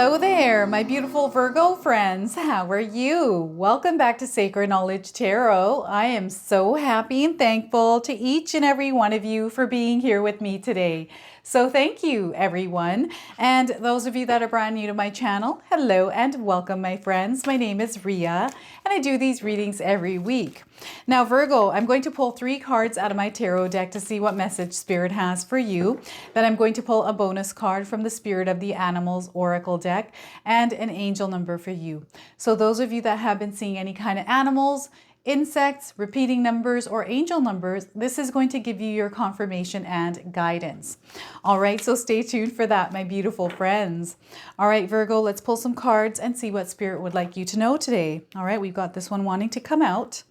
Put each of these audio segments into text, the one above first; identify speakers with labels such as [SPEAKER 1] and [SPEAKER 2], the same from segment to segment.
[SPEAKER 1] Hello there, my beautiful Virgo friends. How are you? Welcome back to Sacred Knowledge Tarot. I am so happy and thankful to each and every one of you for being here with me today. So thank you, everyone. And those of you that are brand new to my channel, hello and welcome, my friends. My name is Ria, and I do these readings every week. Now, Virgo, I'm going to pull 3 cards out of my tarot deck to see what message Spirit has for you. Then I'm going to pull a bonus card from the Spirit of the Animals Oracle deck and an angel number for you. So those of you that have been seeing any kind of animals, insects, repeating numbers, or angel numbers, this is going to give you your confirmation and guidance. All right, so stay tuned for that, my beautiful friends. All right, Virgo, let's pull some cards and see what Spirit would like you to know today. All right, we've got this one wanting to come out.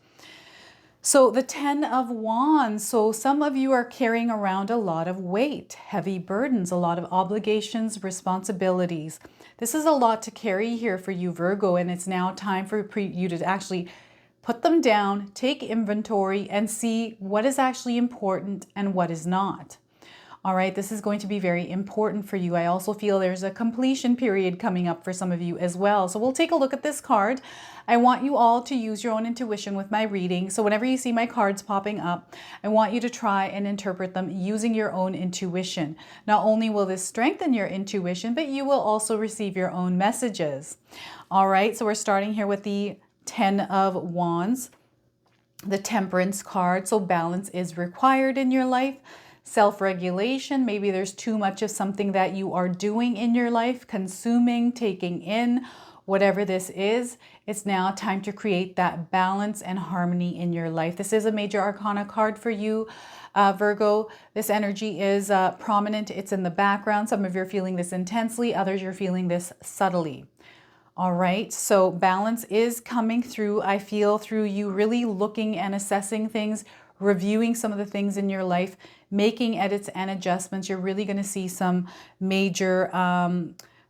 [SPEAKER 1] So the 10 of Wands, so some of you are carrying around a lot of weight, heavy burdens, a lot of obligations, responsibilities. This is a lot to carry here for you, Virgo, and it's now time for you to actually put them down, take inventory, and see what is actually important and what is not. All right, this is going to be very important for you. I also feel there's a completion period coming up for some of you as well. So we'll take a look at this card. I want you all to use your own intuition with my reading. So whenever you see my cards popping up, I want you to try and interpret them using your own intuition. Not only will this strengthen your intuition, but you will also receive your own messages. All right, so we're starting here with the 10 of Wands, the Temperance card. So balance is required in your life. Self-regulation, maybe there's too much of something that you are doing in your life, consuming, taking in, whatever this is. It's now time to create that balance and harmony in your life. This is a major arcana card for you, Virgo. This energy is prominent. It's in the background. Some of you are feeling this intensely, others you're feeling this subtly. All right, so balance is coming through, I feel, through you really looking and assessing things, reviewing some of the things in your life, making edits and adjustments. You're really going to see some major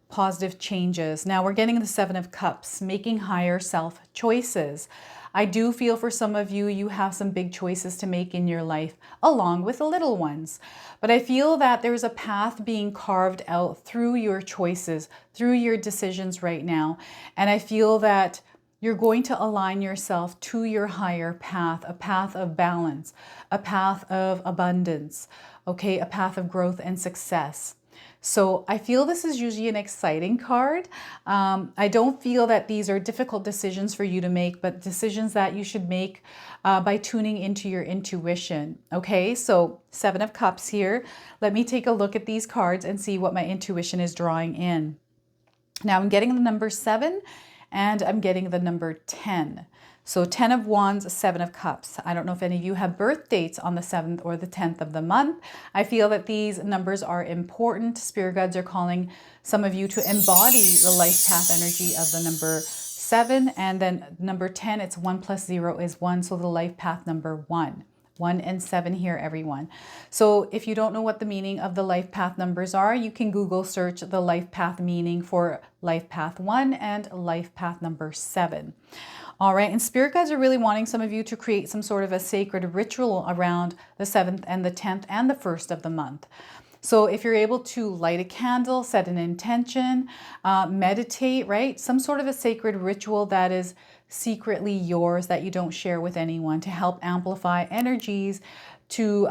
[SPEAKER 1] positive changes. Now we're getting the 7 of Cups, making higher self choices. I do feel for some of you, you have some big choices to make in your life, along with the little ones. But I feel that there's a path being carved out through your choices, through your decisions right now. And I feel that you're going to align yourself to your higher path, a path of balance, a path of abundance, okay, a path of growth and success. So I feel this is usually an exciting card. I don't feel that these are difficult decisions for you to make, but decisions that you should make by tuning into your intuition. Okay, so 7 of Cups here. Let me take a look at these cards and see what my intuition is drawing in. Now I'm getting the number 7 and I'm getting the number 10. So 10 of Wands, 7 of Cups. I don't know if any of you have birth dates on the 7th or the 10th of the month. I feel that these numbers are important. Spirit guides are calling some of you to embody the life path energy of the number 7. And then number 10, it's 1 plus 0 is 1. So the life path number 1. 1 and 7 here, everyone. So if you don't know what the meaning of the life path numbers are, you can Google search the life path meaning for life path 1 and life path number 7. All right, and Spirit guides are really wanting some of you to create some sort of a sacred ritual around the 7th and the 10th and the 1st of the month. So if you're able to light a candle, set an intention, meditate, right? Some sort of a sacred ritual that is secretly yours that you don't share with anyone to help amplify energies to,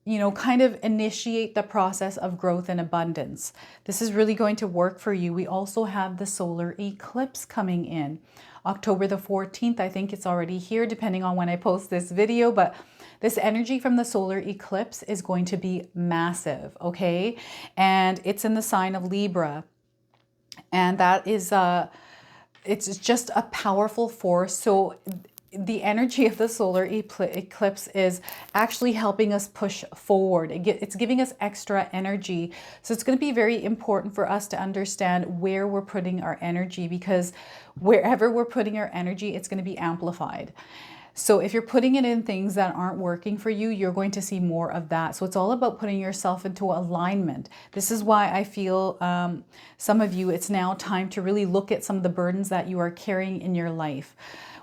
[SPEAKER 1] you know, kind of initiate the process of growth and abundance. This is really going to work for you. We also have the solar eclipse coming in. October the 14th, I think it's already here depending on when I post this video, but this energy from the solar eclipse is going to be massive, okay? And it's in the sign of Libra. And that is, it's just a powerful force. So the energy of the solar eclipse is actually helping us push forward. It's giving us extra energy. So it's going to be very important for us to understand where we're putting our energy, because wherever we're putting our energy, it's going to be amplified. So if you're putting it in things that aren't working for you, you're going to see more of that. So it's all about putting yourself into alignment. This is why I feel some of you, it's now time to really look at some of the burdens that you are carrying in your life.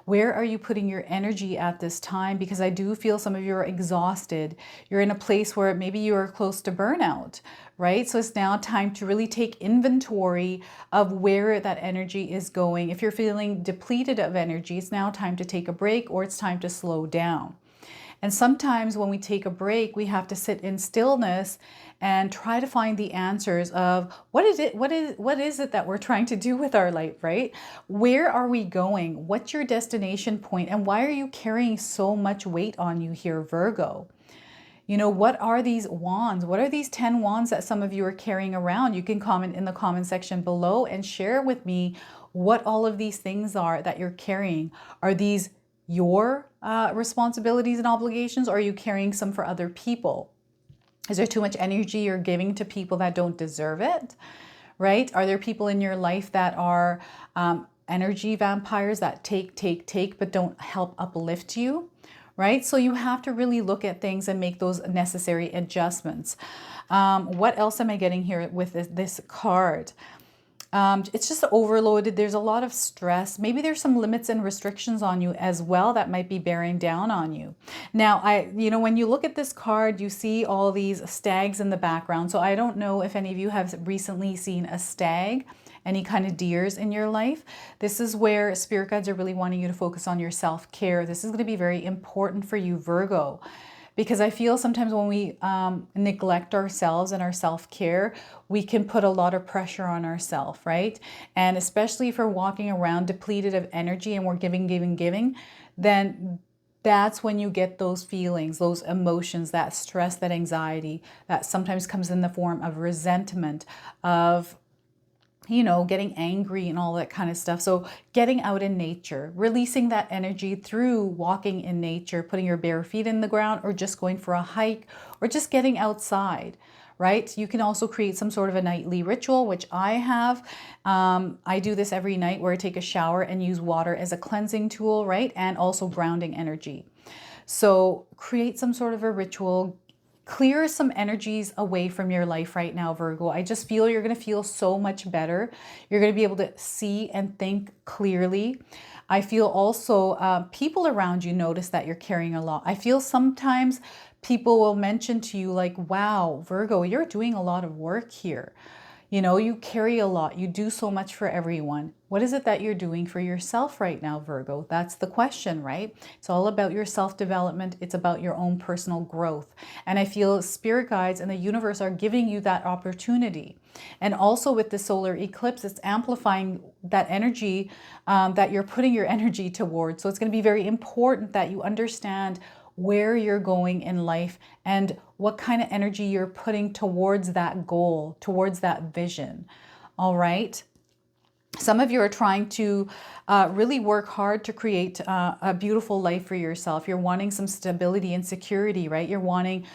[SPEAKER 1] Where are you putting your energy at this time? Because I do feel some of you are exhausted. You're in a place where maybe you are close to burnout, right? So it's now time to really take inventory of where that energy is going. If you're feeling depleted of energy, it's now time to take a break, or it's time to slow down. And sometimes when we take a break, we have to sit in stillness and try to find the answers of what is it that we're trying to do with our life, right? Where are we going? What's your destination point? And why are you carrying so much weight on you here, Virgo? You know, what are these wands? What are these 10 wands that some of you are carrying around? You can comment in the comment section below and share with me what all of these things are that you're carrying. Are these your responsibilities and obligations, or are you carrying some for other people? Is there too much energy you're giving to people that don't deserve it, right? Are there people in your life that are energy vampires that take, but don't help uplift you, right? So you have to really look at things and make those necessary adjustments. What else am I getting here with this card? It's just overloaded. There's a lot of stress. Maybe there's some limits and restrictions on you as well that might be bearing down on you. Now, when you look at this card, you see all these stags in the background. So I don't know if any of you have recently seen a stag, any kind of deers in your life. This is where spirit guides are really wanting you to focus on your self-care. This is going to be very important for you, Virgo. Because I feel sometimes when we neglect ourselves and our self-care, we can put a lot of pressure on ourselves, right? And especially if we're walking around depleted of energy and we're giving, then that's when you get those feelings, those emotions, that stress, that anxiety that sometimes comes in the form of resentment, of getting angry and all that kind of stuff. So getting out in nature, releasing that energy through walking in nature, putting your bare feet in the ground, or just going for a hike, or just getting outside, right? You can also create some sort of a nightly ritual, which I have. I do this every night where I take a shower and use water as a cleansing tool, right? And also grounding energy. So create some sort of a ritual. Clear some energies away from your life right now, Virgo. I just feel you're going to feel so much better. You're going to be able to see and think clearly. I feel also people around you notice that you're carrying a lot. I feel sometimes people will mention to you like, wow, Virgo, you're doing a lot of work here. You carry a lot. You do so much for everyone. What is it that you're doing for yourself right now, Virgo? That's the question, right? It's all about your self-development. It's about your own personal growth. And I feel spirit guides and the universe are giving you that opportunity. And also with the solar eclipse, it's amplifying that energy that you're putting your energy towards. So it's going to be very important that you understand where you're going in life and what kind of energy you're putting towards that goal, towards that vision. All right. Some of you are trying to really work hard to create a beautiful life for yourself. You're wanting some stability and security, right? You're wanting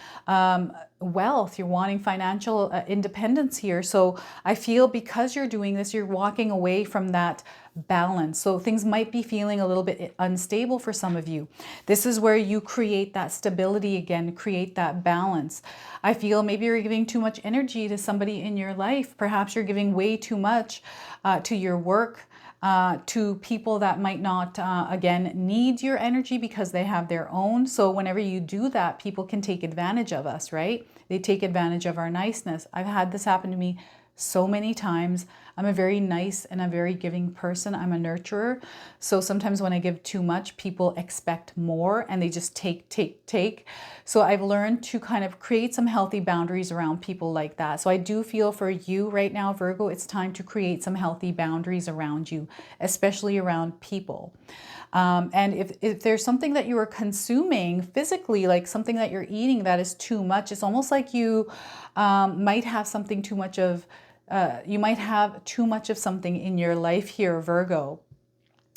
[SPEAKER 1] wealth. You're wanting financial independence here. So I feel because you're doing this, you're walking away from that balance. So things might be feeling a little bit unstable for some of you. This is where you create that stability again, create that balance. I feel maybe you're giving too much energy to somebody in your life. Perhaps you're giving way too much to your work, to people that might not, again, need your energy because they have their own. So whenever you do that, people can take advantage of us, right? They take advantage of our niceness. I've had this happen to me so many times. I'm a very nice and a very giving person. I'm a nurturer. So sometimes when I give too much, people expect more and they just take. So I've learned to kind of create some healthy boundaries around people like that. So I do feel for you right now, Virgo, it's time to create some healthy boundaries around you, especially around people. And if there's something that you are consuming physically, like something that you're eating that is too much, it's almost like you might have something too much of you might have too much of something in your life here, Virgo.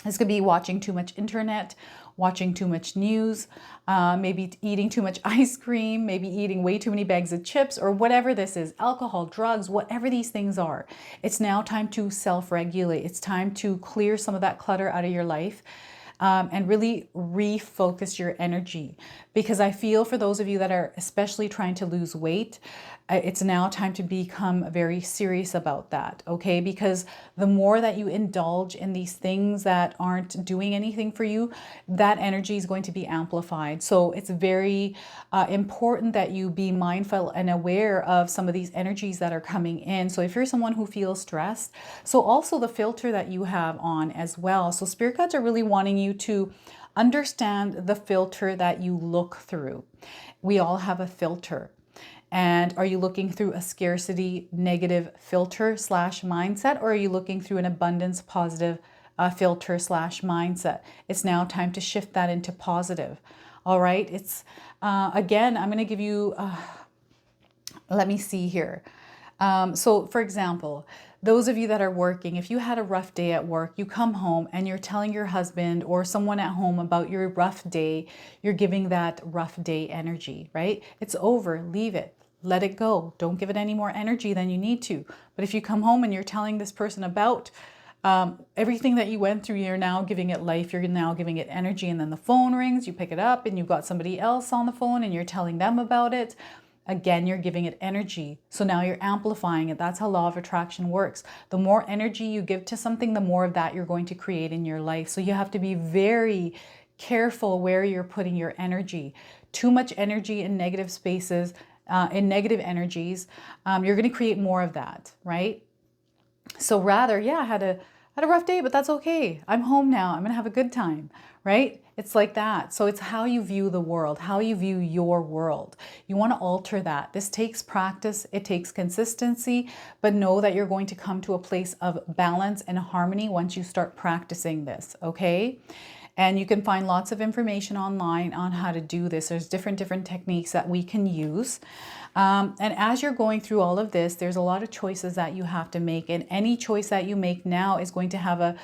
[SPEAKER 1] This could be watching too much internet, watching too much news, maybe eating too much ice cream, maybe eating way too many bags of chips, or whatever this is, alcohol, drugs, whatever these things are. It's now time to self-regulate. It's time to clear some of that clutter out of your life. And really refocus your energy, because I feel for those of you that are especially trying to lose weight, it's now time to become very serious about that, okay? Because the more that you indulge in these things that aren't doing anything for you, that energy is going to be amplified. So it's very important that you be mindful and aware of some of these energies that are coming in. So if you're someone who feels stressed, so also the filter that you have on as well. So spirit guides are really wanting you to understand the filter that you look through. We all have a filter. And are you looking through a scarcity negative filter slash mindset, or are you looking through an abundance positive filter slash mindset? It's now time to shift that into positive. All right. It's again, I'm going to give you, let me see here. So for example, those of you that are working, if you had a rough day at work, you come home and you're telling your husband or someone at home about your rough day, you're giving that rough day energy, right? It's over, leave it, let it go. Don't give it any more energy than you need to. But if you come home and you're telling this person about everything that you went through, you're now giving it life, you're now giving it energy, and then the phone rings, you pick it up and you've got somebody else on the phone and you're telling them about it. Again, you're giving it energy. So now you're amplifying it. That's how law of attraction works. The more energy you give to something, the more of that you're going to create in your life. So you have to be very careful where you're putting your energy. Too much energy in negative spaces, in negative energies, you're going to create more of that, right? So rather, yeah, I had a rough day, but that's okay. I'm home now. I'm going to have a good time, right? It's like that. So it's how you view the world, how you view your world. You want to alter that. This takes practice. It takes consistency, but know that you're going to come to a place of balance and harmony once you start practicing this, okay? And you can find lots of information online on how to do this. There's different techniques that we can use. And as you're going through all of this, there's a lot of choices that you have to make. And any choice that you make now is going to have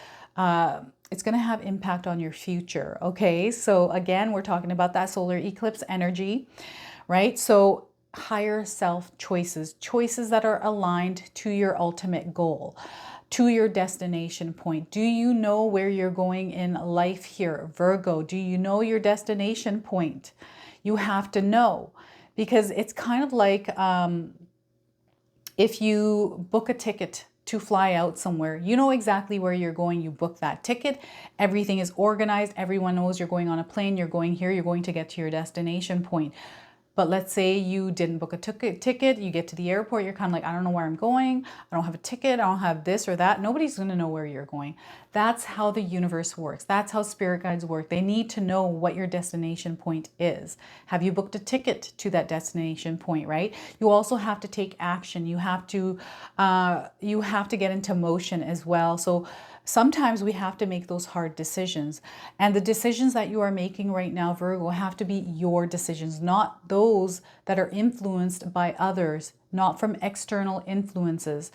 [SPEAKER 1] it's going to have impact on your future. Okay. So again, we're talking about that solar eclipse energy, right? So higher self choices, choices that are aligned to your ultimate goal, to your destination point. Do you know where you're going in life here, Virgo? Do you know your destination point? You have to know, because it's kind of like if you book a ticket to fly out somewhere, you know exactly where you're going. You book that ticket. Everything is organized. Everyone knows you're going on a plane. You're going here. You're going to get to your destination point. But let's say you didn't book a ticket, you get to the airport, you're kind of like, I don't know where I'm going, I don't have a ticket, I don't have this or that. Nobody's going to know where you're going. That's how the universe works. That's how spirit guides work. They need to know what your destination point is. Have you booked a ticket to that destination point, right? You also have to take action. You have to get into motion as well. So sometimes we have to make those hard decisions. And the decisions that you are making right now, Virgo, have to be your decisions, not those that are influenced by others, not from external influences.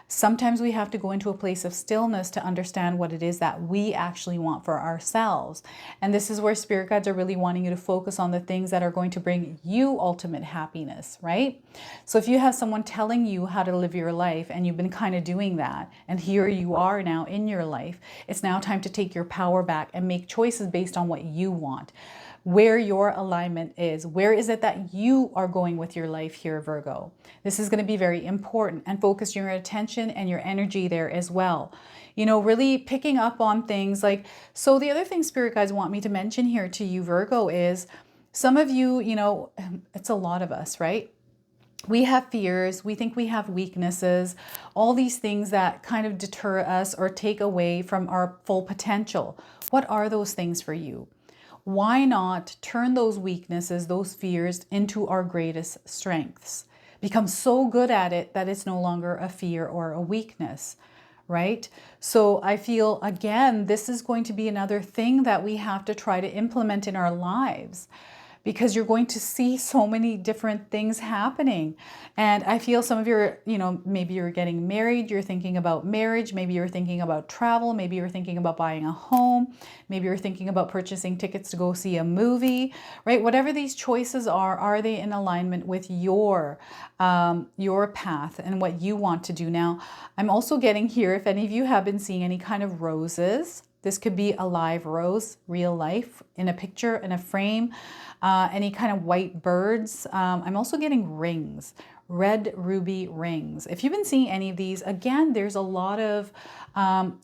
[SPEAKER 1] Sometimes we have to go into a place of stillness to understand what it is that we actually want for ourselves. And this is where spirit guides are really wanting you to focus on the things that are going to bring you ultimate happiness, right? So if you have someone telling you how to live your life and you've been kind of doing that, and here you are now in your life, it's now time to take your power back and make choices based on what you want, where your alignment is. Where is it that you are going with your life here, Virgo? This is going to be very important, and focus your attention and your energy there as well. You know, really picking up on things like, so the other thing spirit guides want me to mention here to you, Virgo, is some of you, you know, it's a lot of us, right? We have fears, we think we have weaknesses, all these things that kind of deter us or take away from our full potential. What are those things for you? Why not turn those weaknesses, those fears, into our greatest strengths? Become so good at it that it's no longer a fear or a weakness, right? So I feel, again, this is going to be another thing that we have to try to implement in our lives, because you're going to see so many different things happening. And I feel some of your, you know, maybe you're getting married, you're thinking about marriage, maybe you're thinking about travel, maybe you're thinking about buying a home, maybe you're thinking about purchasing tickets to go see a movie, right? Whatever these choices are they in alignment with your path and what you want to do? Now, I'm also getting here, if any of you have been seeing any kind of roses, this could be a live rose, real life, in a picture, in a frame, any kind of white birds. I'm also getting rings, red ruby rings. If you've been seeing any of these, again, there's a lot of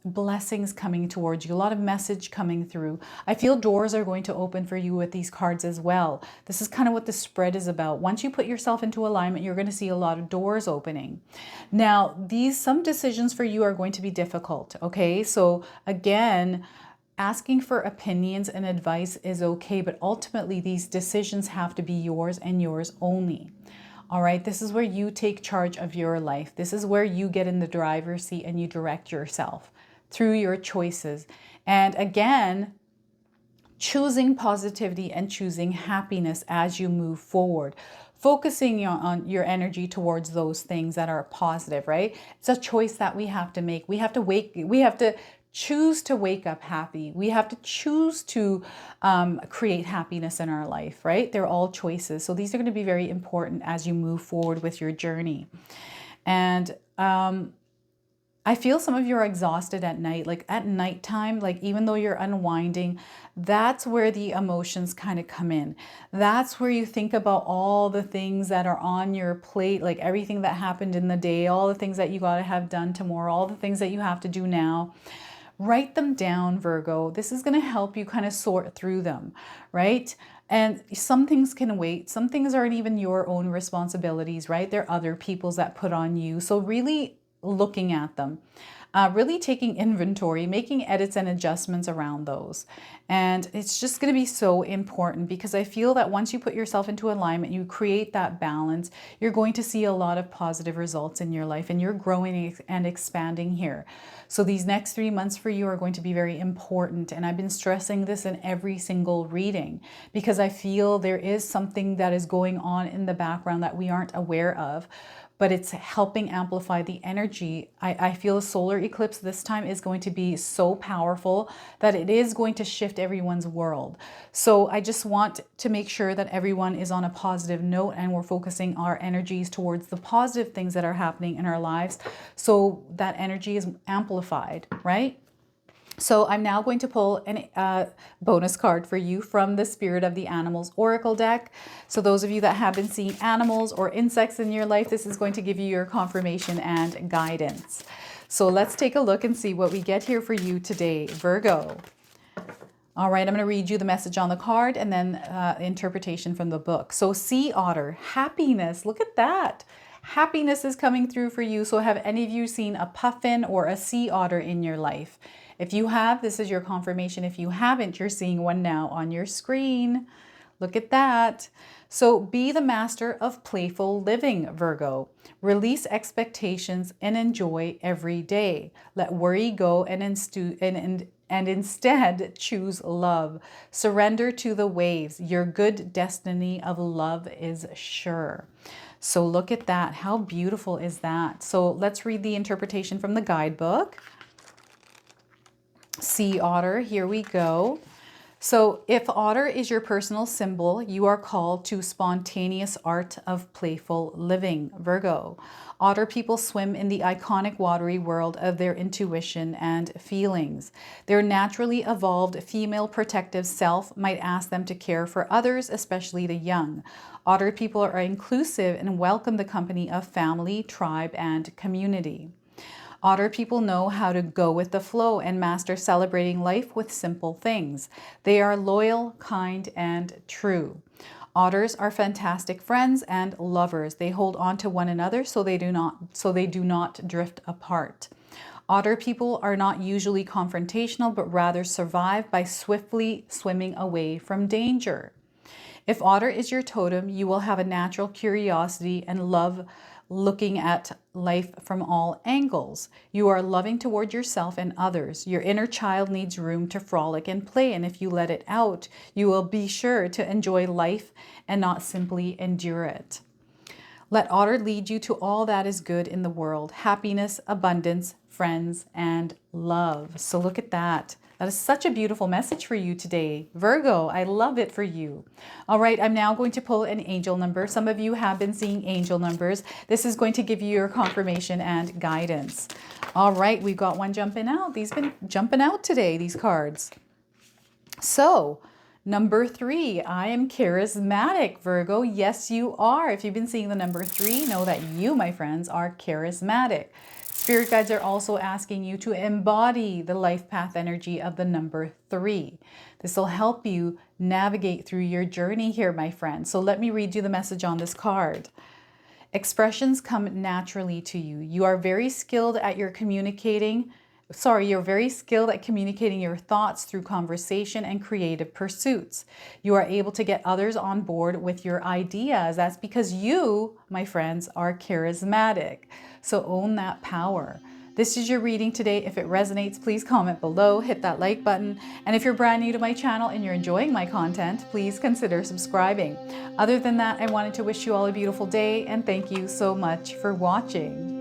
[SPEAKER 1] blessings coming towards you, a lot of message coming through. I feel doors are going to open for you with these cards as well. This is kind of what the spread is about. Once you put yourself into alignment, you're going to see a lot of doors opening. Now, some decisions for you are going to be difficult, okay? So again, asking for opinions and advice is okay, but ultimately these decisions have to be yours and yours only. All right, this is where you take charge of your life. This is where you get in the driver's seat and you direct yourself through your choices. And again, choosing positivity and choosing happiness as you move forward. Focusing on your energy towards those things that are positive, right? It's a choice that we have to make. We have to choose to wake up happy. We have to choose to create happiness in our life, right? They're all choices. So these are going to be very important as you move forward with your journey. And I feel some of you are exhausted at night, like at nighttime, like even though you're unwinding, that's where the emotions kind of come in. That's where you think about all the things that are on your plate, like everything that happened in the day, all the things that you got to have done tomorrow, all the things that you have to do now. Write them down, Virgo. This is going to help you kind of sort through them, right? And some things can wait. Some things aren't even your own responsibilities, right? They're other people's that put on you. So really looking at them, really taking inventory, making edits and adjustments around those. And it's just going to be so important because I feel that once you put yourself into alignment, you create that balance, you're going to see a lot of positive results in your life and you're growing and expanding here. So these next 3 months for you are going to be very important. And I've been stressing this in every single reading because I feel there is something that is going on in the background that we aren't aware of, but it's helping amplify the energy. I feel a solar eclipse this time is going to be so powerful that it is going to shift everyone's world. So I just want to make sure that everyone is on a positive note and we're focusing our energies towards the positive things that are happening in our lives so that energy is amplified, right? So I'm now going to pull a bonus card for you from the Spirit of the Animals Oracle deck. So those of you that have been seeing animals or insects in your life, this is going to give you your confirmation and guidance. So let's take a look and see what we get here for you today, Virgo. All right, I'm going to read you the message on the card and then interpretation from the book. So sea otter, happiness, look at that. Happiness is coming through for you. So have any of you seen a puffin or a sea otter in your life? If you have, this is your confirmation. If you haven't, you're seeing one now on your screen. Look at that. So be the master of playful living, Virgo. Release expectations and enjoy every day. Let worry go and instead choose love. Surrender to the waves. Your good destiny of love is sure. So look at that. How beautiful is that? So let's read the interpretation from the guidebook. Sea otter, here we go. So if otter is your personal symbol, you are called to spontaneous art of playful living, Virgo. Otter people swim in the iconic watery world of their intuition and feelings. Their naturally evolved female protective self might ask them to care for others, especially the young. Otter people are inclusive and welcome the company of family, tribe, and community. Otter people know how to go with the flow and master celebrating life with simple things. They are loyal, kind, and true. Otters are fantastic friends and lovers. They hold on to one another so they do not drift apart. Otter people are not usually confrontational, but rather survive by swiftly swimming away from danger. If otter is your totem, you will have a natural curiosity and love looking at life from all angles. You are loving toward yourself and others. Your inner child needs room to frolic and play, and if you let it out, you will be sure to enjoy life and not simply endure it. Let otter lead you to all that is good in the world: happiness, abundance, friends, and love. So look at that. That is such a beautiful message for you today, Virgo. I love it for you. All right, I'm now going to pull an angel number. Some of you have been seeing angel numbers. This is going to give you your confirmation and guidance. All right, we've got one jumping out. These been jumping out today, these cards. So Number 3, I am charismatic, Virgo. Yes, you are. If you've been seeing the number 3, know that you, my friends, are charismatic. Spirit guides are also asking you to embody the life path energy of the number 3. This will help you navigate through your journey here, my friend. So let me read you the message on this card. Expressions come naturally to you. You are very skilled at your communicating. You're very skilled at communicating your thoughts through conversation and creative pursuits. You are able to get others on board with your ideas. That's because you, my friends, are charismatic. So own that power. This is your reading today. If it resonates, please comment below, hit that like button. And if you're brand new to my channel and you're enjoying my content, please consider subscribing. Other than that, I wanted to wish you all a beautiful day and thank you so much for watching.